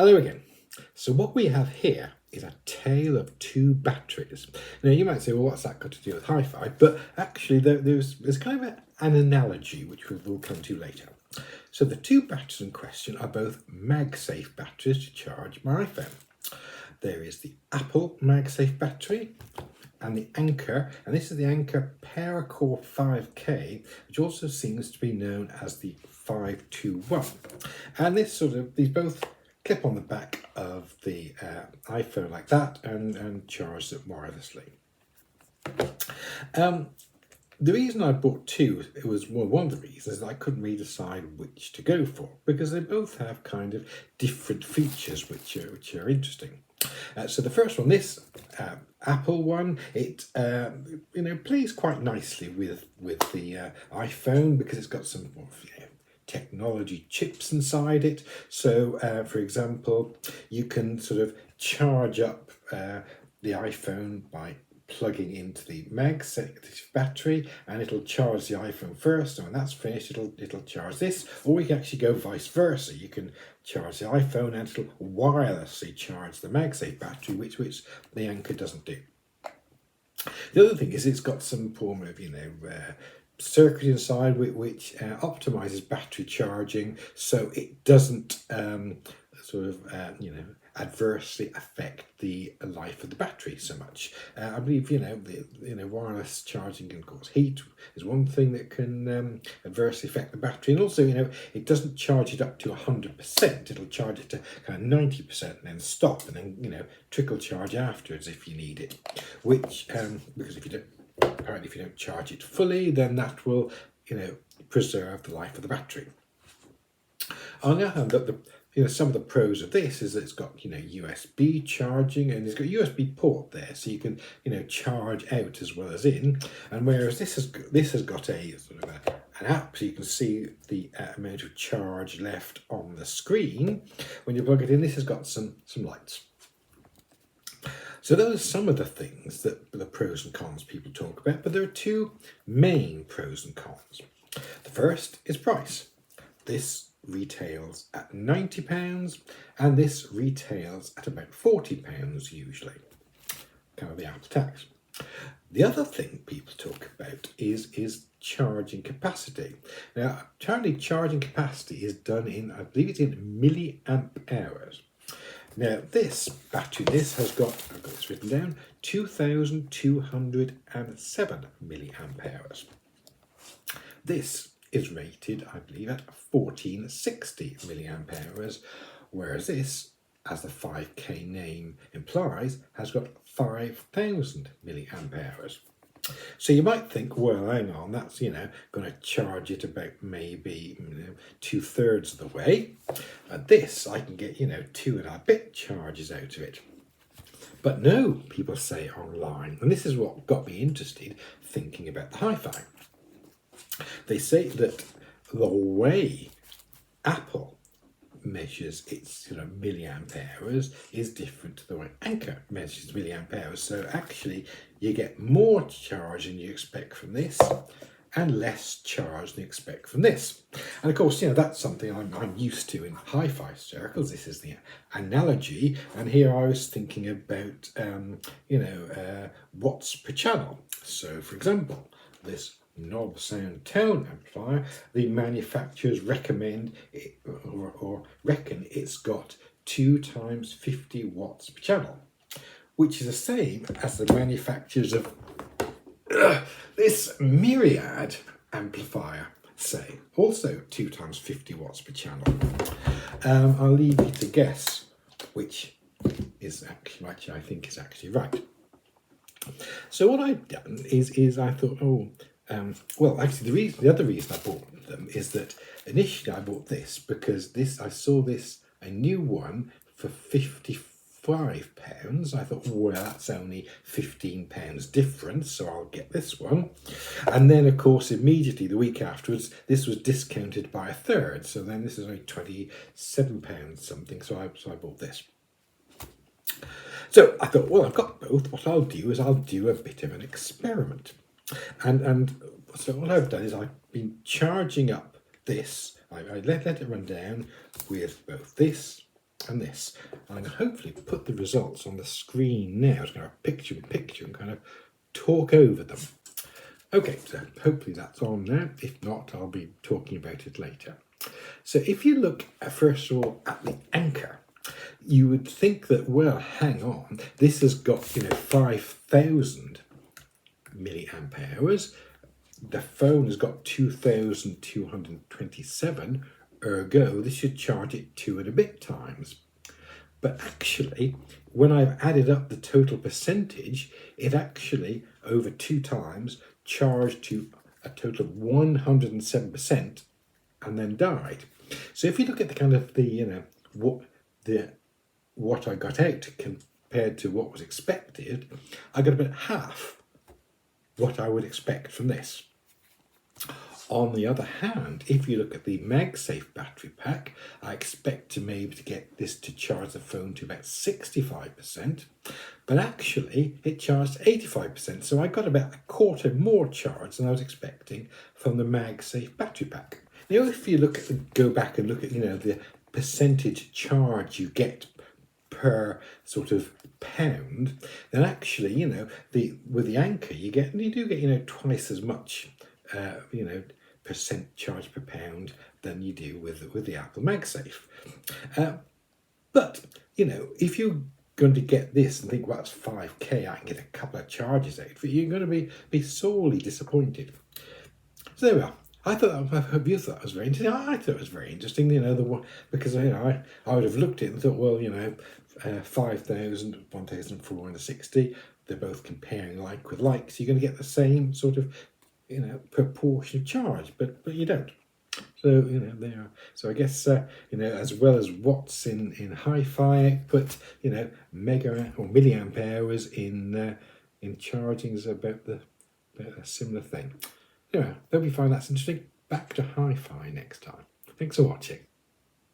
Hello again. So what we have here is a tale of two batteries. Now you might say, well, what's that got to do with hi-fi? But actually there's kind of an analogy which we'll come to later. So the two batteries in question are both MagSafe batteries to charge my iPhone. There is the Apple MagSafe battery and the Anker, and this is the Anker Powercore 5K, which also seems to be known as the 521. And these both clip on the back of the iPhone like that and charge it wirelessly. The reason I bought two, it was one of the reasons I couldn't really decide which to go for, because they both have kind of different features which are interesting. So the first one, this Apple one, it plays quite nicely with the iPhone because it's got some technology chips inside it. So for example, you can sort of charge up the iPhone by plugging into the MagSafe battery, and it'll charge the iPhone first, and when that's finished it'll charge this. Or you can actually go vice versa. You can charge the iPhone and it'll wirelessly charge the MagSafe battery, which the Anker doesn't do. The other thing is it's got some form of circuit inside which optimizes battery charging, so it doesn't adversely affect the life of the battery so much. I believe wireless charging can cause heat is one thing that can adversely affect the battery, and also it doesn't charge it up to 100%. It'll charge it to kind of 90% and then stop, and then trickle charge afterwards if you need it. Which because if you don't charge it fully, then that will preserve the life of the battery. On the other hand, some of the pros of this is that it's got USB charging, and it's got a USB port there, so you can charge out as well as in. And whereas this has got a sort of an app, so you can see the amount of charge left on the screen when you plug it in. This has got some lights. So those are some of the things that the pros and cons people talk about, but there are two main pros and cons. The first is price. This retails at £90 and this retails at about £40 usually, kind of the after tax. The other thing people talk about is charging capacity. Now, apparently charging capacity is done in, I believe it's in milliamp hours. Now this battery, this has got, I've got this written down, 2,207 milliamp hours. This is rated, I believe, at 1460 milliamp hours, whereas this, as the 5K name implies, has got 5,000 milliamp hours. So you might think, well, hang on, that's going to charge it about maybe 2/3 of the way. At this, I can get 2 and a bit charges out of it. But no, people say online, and this is what got me interested thinking about the hi-fi. They say that the way Apple measures its milliamp hours is different to the way Anker measures milliamp hours. So actually you get more charge than you expect from this and less charge than you expect from this. And of course, that's something I'm used to in hi-fi circles. This is the analogy, and here I was thinking about watts per channel. So for example, this knob sound tone amplifier, the manufacturers recommend it, or reckon it's got 2 times 50 watts per channel, which is the same as the manufacturers of this Myriad amplifier say, also 2 times 50 watts per channel. I'll leave you to guess which is actually, which I think is actually right. So what I've done is I thought, well, actually, the other reason I bought them is that initially I bought this because I saw a new one for £55. I thought, well, that's only £15 difference, so I'll get this one. And then, of course, immediately the week afterwards, this was discounted by 1/3, so then this is only £27 something. So I bought this. So I thought, well, I've got both. What I'll do is I'll do a bit of an experiment. And so what I've done is I've been charging up this. I let it run down with both this and this. And I'm going to hopefully put the results on the screen now. It's going to picture in picture and kind of talk over them. Okay, so hopefully that's on now. If not, I'll be talking about it later. So if you look first of all at the Anker, you would think that, well, hang on, this has got 5,000 milliamp hours. The phone has got 2,227, ergo this should charge it 2 and a bit times. But actually, when I've added up the total percentage, it actually, over 2 times, charged to a total of 107% and then died. So if you look at the kind of what I got out compared to what was expected, I got about half what I would expect from this. On the other hand, if you look at the MagSafe battery pack, I expect to maybe to get this to charge the phone to about 65%, but actually it charged 85%, so I got about a quarter more charge than I was expecting from the MagSafe battery pack. Now, if you go back and look at the percentage charge you get per sort of pound, then actually with the Anker you do get twice as much percent charge per pound than you do with the Apple MagSafe. But if you're going to get this and think, well, that's 5k, I can get a couple of charges out of it, you're going to be sorely disappointed. So there we are. I hope you thought that was very interesting. I thought it was very interesting, the one, because I would have looked at it and thought, well, 5,000, 1,460, they're both comparing like with like, so you're going to get the same sort of proportion of charge, but you don't. So there. So I guess as well as watts in hi-fi output, mega or milliamp hours in charging is about a similar thing. Yeah, hope you find that's interesting. Back to hi-fi next time. Thanks for watching.